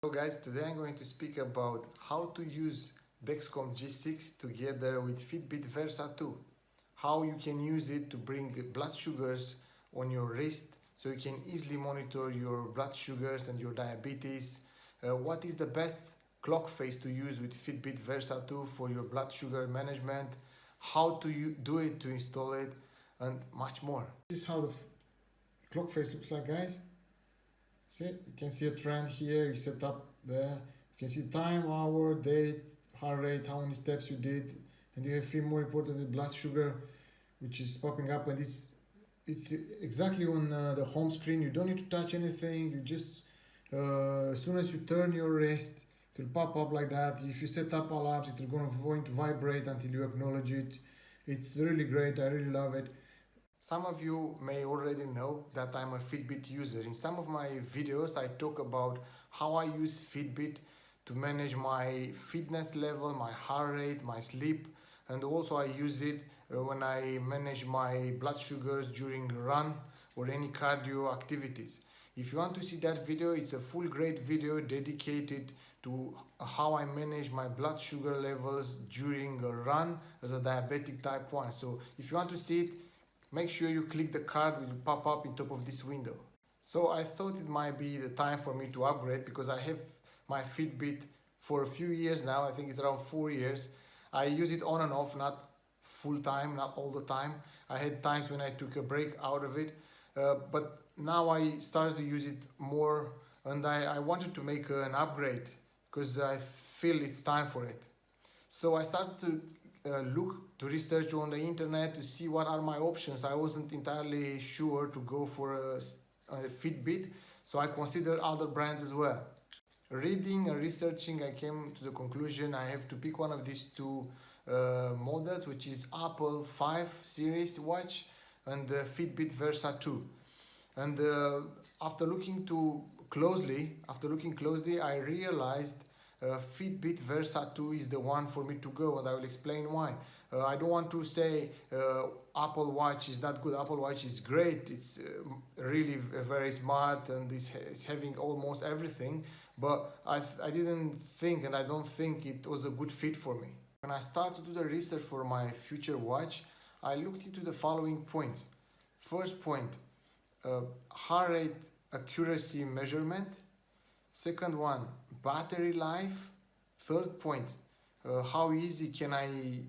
So guys, today I'm going to speak about how to use Dexcom G6 together with Fitbit Versa 2. How you can use it to bring blood sugars on your wrist so you can easily monitor your blood sugars and your diabetes. What is the best clock face to use with Fitbit Versa 2 for your blood sugar management, how to do it to install it, and much more. This is how the clock face looks like, guys. See, you can see a trend here. You set up there. You can see time, hour, date, heart rate, how many steps you did, and you have three more importantly blood sugar, which is popping up, and it's exactly on the home screen. You don't need to touch anything. You just as soon as you turn your wrist, it will pop up like that. If you set up alarms, it will going to vibrate until you acknowledge it. It's really great. I really love it. Some of you may already know that I'm a Fitbit user. In some of my videos I talk about how I use Fitbit to manage my fitness level, my heart rate, my sleep, and also I use it when I manage my blood sugars during run or any cardio activities. If you want to see that video, it's a full great video dedicated to how I manage my blood sugar levels during a run as a diabetic type 1. So if you want to see it, make sure you click the card which will pop up in top of this window. So I thought it might be the time for me to upgrade because I have my Fitbit for a few years now. I think it's around 4 years. I use it on and off, not full time, not all the time. I had times when I took a break out of it, but now I started to use it more, and I wanted to make an upgrade because I feel it's time for it. So I started to look to research on the internet to see what are my options. I wasn't entirely sure to go for a Fitbit, so I considered other brands as well. Reading and researching, I came to the conclusion I have to pick one of these two models, which is Apple 5 series watch and the Fitbit Versa 2. And after looking closely, I realized Fitbit Versa 2 is the one for me to go, and I will explain why. I don't want to say Apple Watch is not good. Apple Watch is great. It's really very smart and it's having almost everything, but I didn't think, and I don't think it was a good fit for me. When I started to do the research for my future watch, I looked into the following points. First point, heart rate accuracy measurement. Second one, battery life. Third point, how easy can I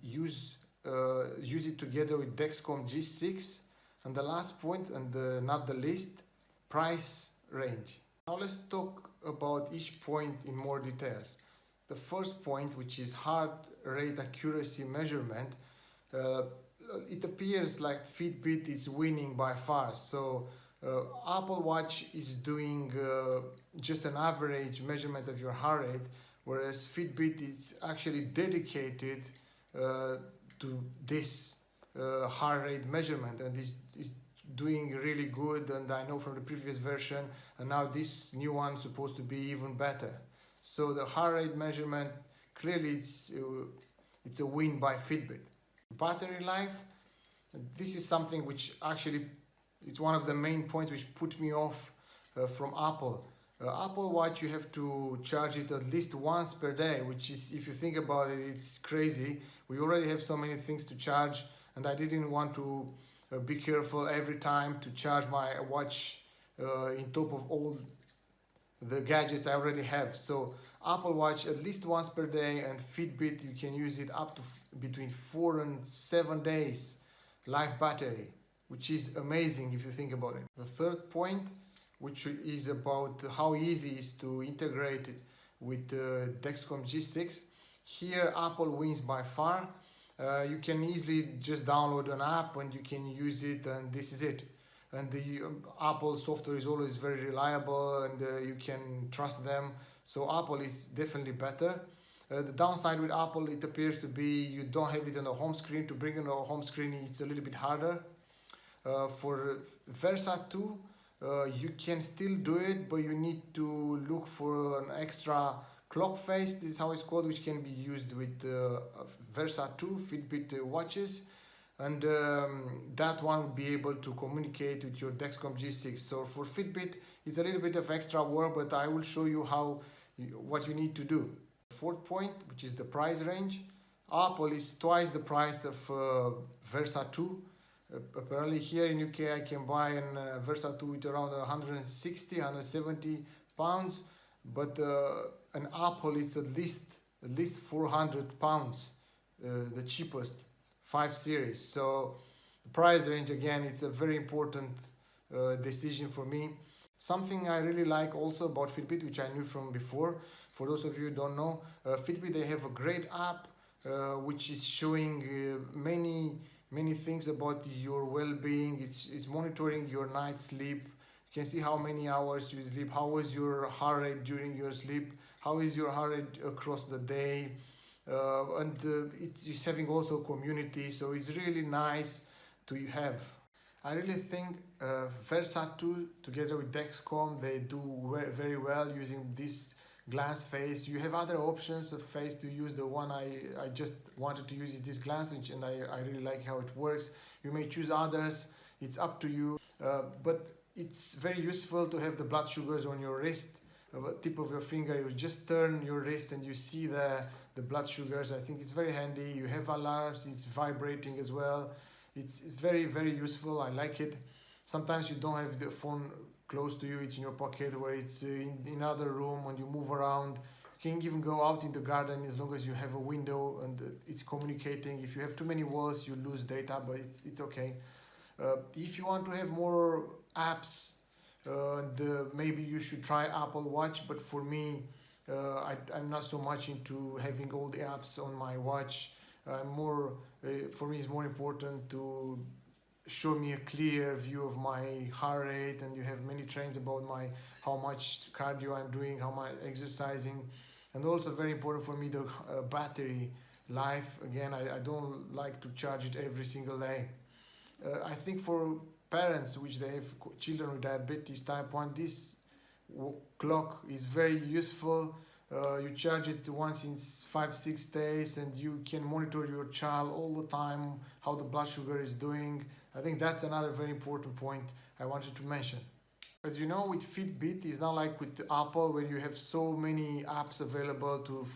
use it together with Dexcom G6. And the last point, and not the least, price range. Now let's talk about each point in more details. The first point, which is heart rate accuracy measurement, it appears like Fitbit is winning by far. So Apple Watch is doing just an average measurement of your heart rate, whereas Fitbit is actually dedicated to this heart rate measurement, and is doing really good. And I know from the previous version, and now this new one is supposed to be even better. So the heart rate measurement, clearly it's a win by Fitbit. Battery life, this is something which actually it's one of the main points which put me off from Apple. Apple Watch, you have to charge it at least once per day, which is, if you think about it, it's crazy. We already have so many things to charge, and I didn't want to be careful every time to charge my watch in top of all the gadgets I already have. So Apple Watch at least once per day, and Fitbit you can use it up to between 4 and 7 days live battery, which is amazing if you think about it. The third point, which is about how easy it is to integrate it with Dexcom G6. Here Apple wins by far. You can easily just download an app and you can use it, and this is it. And the Apple software is always very reliable, and you can trust them. So Apple is definitely better. The downside with Apple, it appears to be you don't have it on the home screen. To bring it on the home screen, it's a little bit harder. For Versa 2, you can still do it, but you need to look for an extra clock face, this is how it's called, which can be used with Versa 2 Fitbit watches. and that one will be able to communicate with your Dexcom G6. So for Fitbit, it's a little bit of extra work, but I will show you how what you need to do. Fourth point, which is the price range. Apple is twice the price of Versa 2. Apparently here in UK I can buy an Versa 2 with around 160, 170 pounds, but an Apple is at least 400 pounds, the cheapest 5 series. So the price range, again, it's a very important decision for me. Something I really like also about Fitbit, which I knew from before, for those of you who don't know, Fitbit, they have a great app which is showing many things about your well-being. It's monitoring your night sleep. You can see how many hours you sleep, how was your heart rate during your sleep, how is your heart rate across the day, and it's having also community, so it's really nice to have. I really think Versa 2 together with Dexcom, they do very well using this glance face. You have other options of face to use. The one I just wanted to use is this glance, and I really like how it works. You may choose others, it's up to you, but it's very useful to have the blood sugars on your wrist, tip of your finger. You just turn your wrist and you see the blood sugars. I think it's very handy. You have alarms, it's vibrating as well. It's very useful. I like it. Sometimes you don't have the phone close to you, it's in your pocket, where it's in another room. When you move around, you can even go out in the garden as long as you have a window and it's communicating. If you have too many walls, you lose data, but it's okay. If you want to have more apps, maybe you should try Apple Watch, but for me, I'm not so much into having all the apps on my watch. For me, it's more important to show me a clear view of my heart rate, and you have many trends about how much cardio I'm doing, how much exercising, and also very important for me the battery life. Again, I don't like to charge it every single day. I think for parents which they have children with diabetes type 1, this clock is very useful. You charge it once in 5-6 days and you can monitor your child all the time, how the blood sugar is doing. I think that's another very important point I wanted to mention. As you know, with Fitbit, it's not like with Apple where you have so many apps available to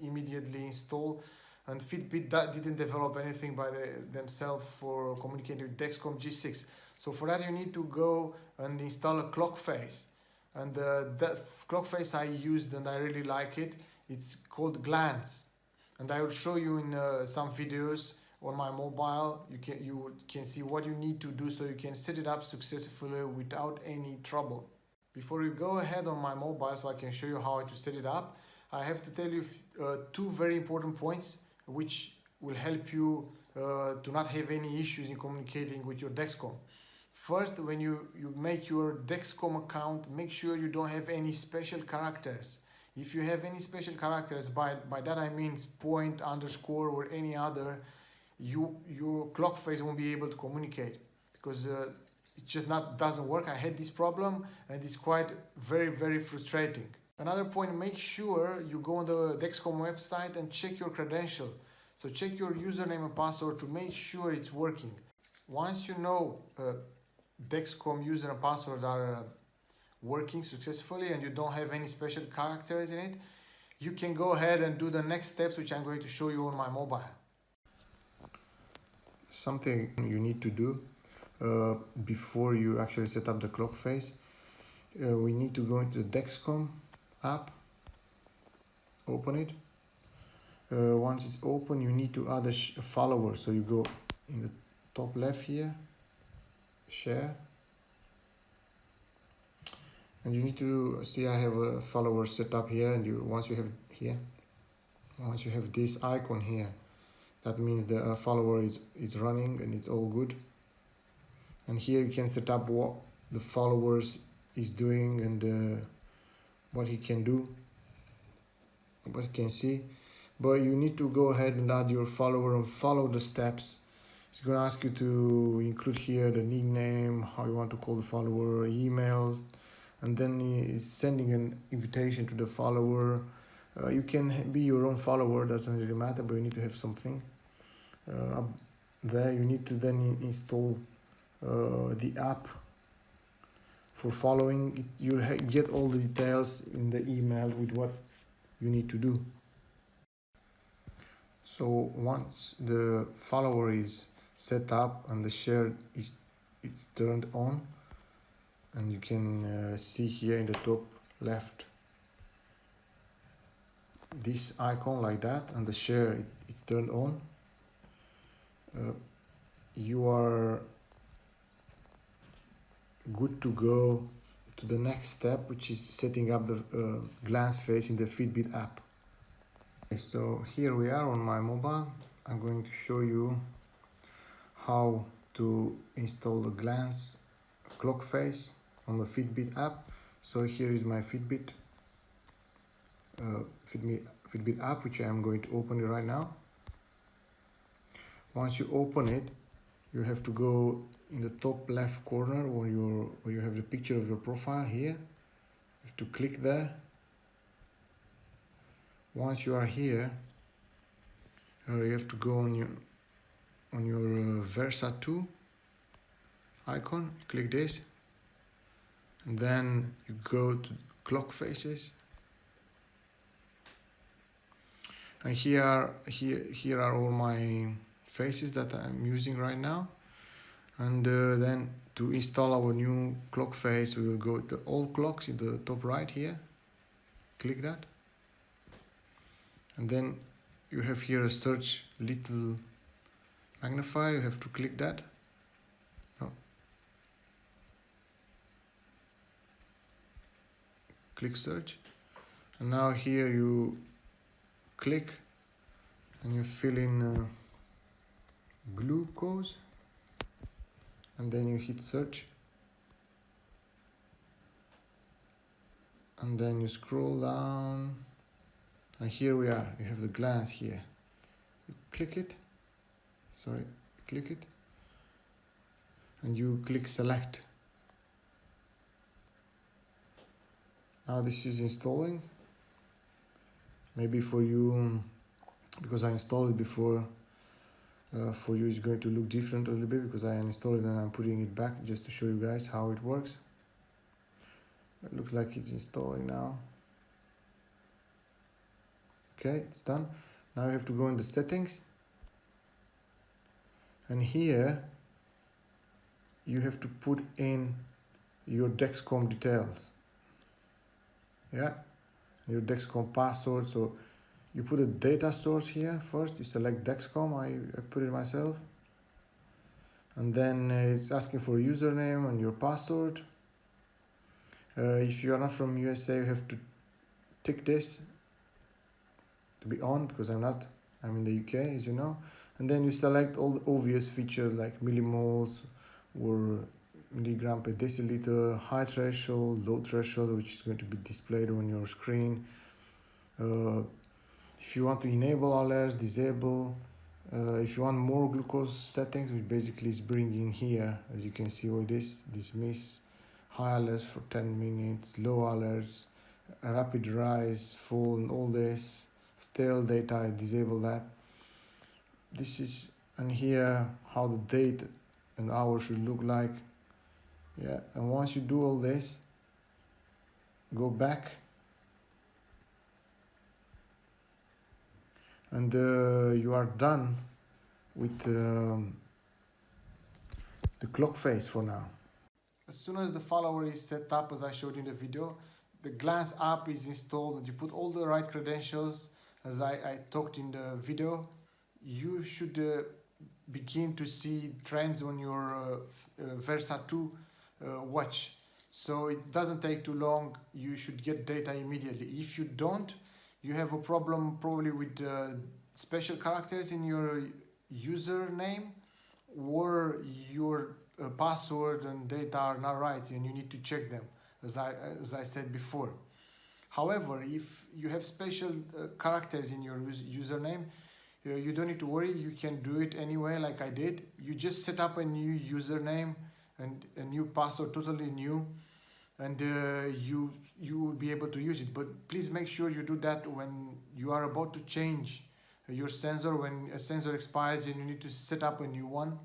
immediately install. And Fitbit didn't develop anything by themselves for communicating with Dexcom G6. So for that you need to go and install a clock face. And that clock face I used and I really like it. It's called Glance. And I will show you in some videos on my mobile. You can see what you need to do so you can set it up successfully without any trouble. Before we go ahead on my mobile so I can show you how to set it up, I have to tell you two very important points which will help you to not have any issues in communicating with your Dexcom. First, when you make your Dexcom account, make sure you don't have any special characters. If you have any special characters, by that I mean point, underscore, or any other, your clock face won't be able to communicate because it just doesn't work. I had this problem and it's quite very frustrating. Another point, make sure you go on the Dexcom website and check your credential. So check your username and password to make sure it's working. Once you know Dexcom user and password are working successfully and you don't have any special characters in it, you can go ahead and do the next steps which I'm going to show you on my mobile. Something you need to do before you actually set up the clock face, we need to go into the Dexcom app, open it. Once it's open, you need to add a follower. So you go in the top left here, share, and you need to see I have a follower set up here. And once you have this icon here, that means the follower is running and it's all good. And here you can set up what the followers is doing and what he can do, what you can see. But you need to go ahead and add your follower and follow the steps. It's going to ask you to include here the nickname, how you want to call the follower, email, and then he's sending an invitation to the follower. You can be your own follower, doesn't really matter, but you need to have something. Up there you need to then install the app for following it. You'll get all the details in the email with what you need to do. So once the follower is set up and the share it's turned on, and you can see here in the top left this icon like that, and the share it's turned on, you are good to go to the next step, which is setting up the glance face in the Fitbit app. Okay, so here we are on my mobile. I'm going to show you how to install the glance clock face on the Fitbit app. So here is my Fitbit app, which I am going to open it right now. Once you open it, you have to go in the top left corner where you have the picture of your profile here. You have to click there. Once you are here, you have to go on your Versa 2 icon. You click this, and then you go to clock faces. And here are all my faces that I'm using right now. And then to install our new clock face, we will go to all clocks in the top right here. Click that. And then you have here a search little magnifier. You have to click that. No. Click search. And now here you click and you fill in glucose, and then you hit search, and then you scroll down, and here we are. You have the glance here. You click it, and you click select. Now this is installing. Maybe for you, because I installed it before, for you it's going to look different a little bit, because I installed it and I'm putting it back just to show you guys how it works. It looks like it's installing now. Okay, it's done. Now you have to go in the settings, and here you have to put in your Dexcom details. Yeah, your Dexcom password. So you put a data source here first. You select Dexcom. I put it myself, and then it's asking for a username and your password. If you are not from USA, you have to tick this to be on, because I'm not. I'm in the UK, as you know. And then you select all the obvious features like millimoles or milligram per deciliter, high threshold, low threshold, which is going to be displayed on your screen. If you want to enable alerts, disable. If you want more glucose settings, which basically is bringing here, as you can see, all this dismiss, high alerts for 10 minutes, low alerts, rapid rise, fall, and all this. Stale data, I disable that. This is, and here how the date and hour should look like. Yeah, and once you do all this, go back, and you are done with the clock face for now. As soon as the follower is set up, as I showed in the video, the Glance app is installed, and you put all the right credentials, as I talked in the video. You should begin to see trends on your Versa 2 watch. So it doesn't take too long. You should get data immediately. If you don't, you have a problem probably with special characters in your username, or your password and data are not right, and you need to check them, as I said before. However, if you have special characters in your username, you don't need to worry. You can do it anyway, like I did. You just set up a new username and a new password, totally new, and you will be able to use it. But please make sure you do that when you are about to change your sensor. When a sensor expires and you need to set up a new one,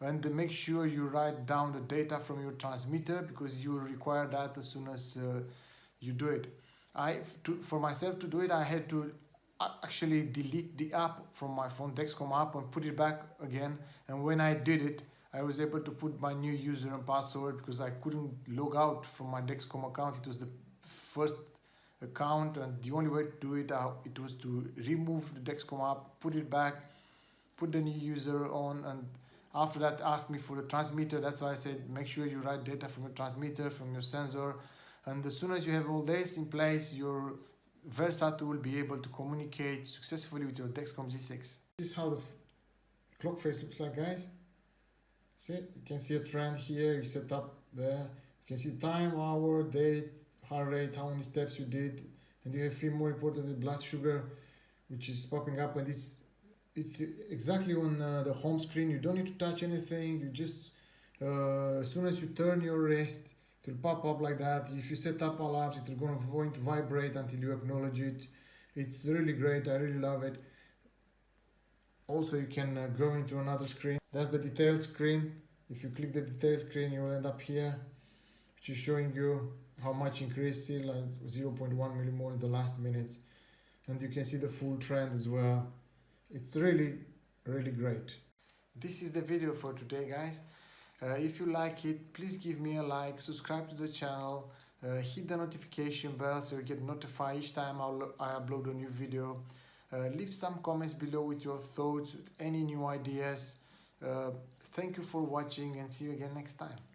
and make sure you write down the data from your transmitter, because you require that as soon as you do it. For myself to do it, I had to actually delete the app from my phone, Dexcom app, and put it back again. And when I did it, I was able to put my new user and password, because I couldn't log out from my Dexcom account. It was the first account, and the only way to do it, it was to remove the Dexcom app, put it back, put the new user on, and after that ask me for the transmitter. That's why I said make sure you write data from your transmitter, from your sensor, and as soon as you have all this in place, your Versa tool will be able to communicate successfully with your Dexcom G6. This is how the clock face looks like, guys. See, you can see a trend here. You set up there. You can see time, hour, date, heart rate, how many steps you did, and you have, more importantly, blood sugar, which is popping up, and it's exactly on the home screen. You don't need to touch anything. You just as soon as you turn your wrist, it will pop up like that. If you set up alarms, it will going to vibrate until you acknowledge it. It's really great. I really love it. Also, you can go into another screen. That's the details screen. If you click the details screen, you will end up here, which is showing you how much increase, still 0.1 millimole in the last minutes, and you can see the full trend as well. It's really great. This is the video for today, guys. If you like it, please give me a like, subscribe to the channel, hit the notification bell so you get notified each time I upload a new video. Leave some comments below with your thoughts, with any new ideas. Thank you for watching, and see you again next time.